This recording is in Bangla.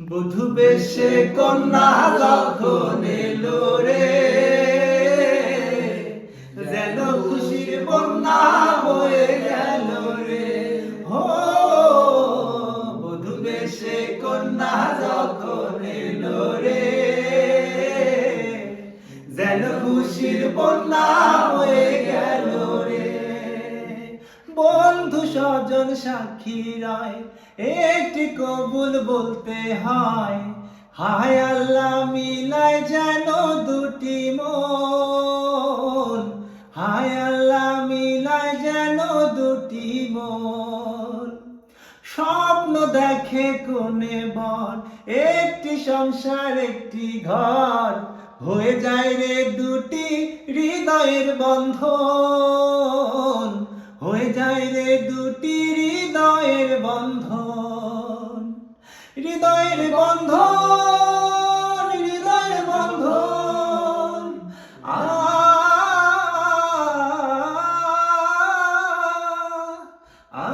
বধূ বেশে কন্যা যখন এলো রে, যেন খুশির বন্যা বয়ে গেল রে। হো বধূ বেশে কন্যা যখন এলো রে, যেন খুশির বন্যা বয়ে গেল রে। বন্ধু স্বজন সাক্ষী রায় একটি কবুল বলতে হয়, হায় আল্লাহ মিলায় যেন দুটি মন, হায় আল্লাহ মিলায় যেন দুটি মন। স্বপ্ন দেখে কোনে বর, একটি সংসার একটি ঘর, হয়ে যায় রে দুটি হৃদয়ের বন্ধন, হয়ে যায় রে দুটি হৃদয়ের বন্ধন। হৃদয়ের বন্ধন, হৃদয়ের বন্ধন। আ আ